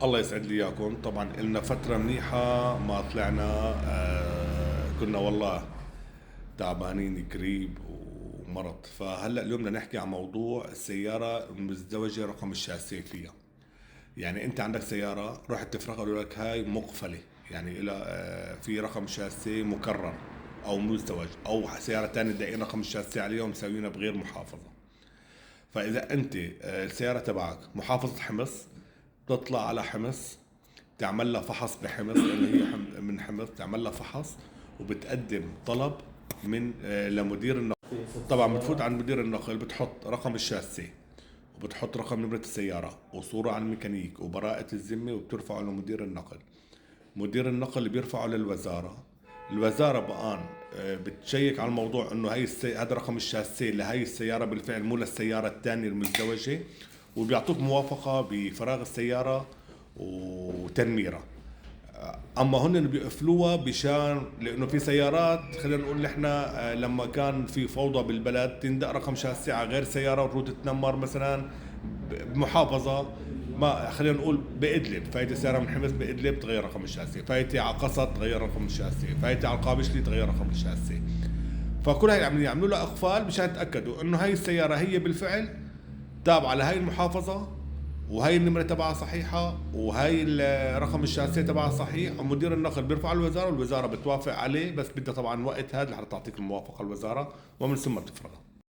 الله يسعد لي اياكم. طبعا لنا فترة منيحة ما طلعنا. كنا والله تعبانين قريب ومرض. فهلا اليوم بدنا نحكي عن موضوع السيارة المزدوجة رقم الشاسية فيها. يعني انت عندك سيارة رحت تفرغها قالوا لك هاي مقفلة، يعني إلى في رقم شاسية مكرر او مزدوج، او سيارة تانية دقيقة رقم الشاسية عليها ومسوينها بغير محافظة. فاذا انت السيارة تبعك محافظة حمص، تطلع على حمص، تعمل لها فحص بحمص لانه هي من حمص، تعمل لها فحص وبتقدم طلب من لمدير النقل. طبعا بتفوت عند مدير النقل، بتحط رقم الشاسية وبتحط رقم نمرة السيارة وصورة عن الميكانيك وبراءة الذمة، وبترفعه لمدير النقل. مدير النقل بيرفعه للوزارة. الوزارة بقان بتشيك على الموضوع انه هذا رقم الشاسية لهي السيارة بالفعل، مو للسيارة الثانية المزدوجة، وبيعطوك موافقة بفراغ السيارة وتنميرها. اما هن بيقفلوها بشان لانه في سيارات، خلينا نقول نحن لما كان في فوضى بالبلد تندق رقم شاسية على غير سيارة وتروح تتنمر مثلا بمحافظة، ما خلينا نقول بإدلب، فايتة سيارة من حمص بإدلب تغير رقم الشاسية، فايتة على قصد تغير رقم الشاسية، فايتة على القابشلي تغير رقم الشاسية. فكل هاي العملية يعملوا لها اقفال مشان يتاكدوا انه هاي السيارة هي بالفعل تابعة لهاي المحافظة، وهي النمرة تبعها صحيحة، وهي رقم الشاسية تبعها صحيح، ومدير النقل بيرفع على الوزارة والوزارة بتوافق عليه، بس بدها طبعا وقت هذا لحتى تعطيك الموافقة الوزارة، ومن ثم بتفرغها.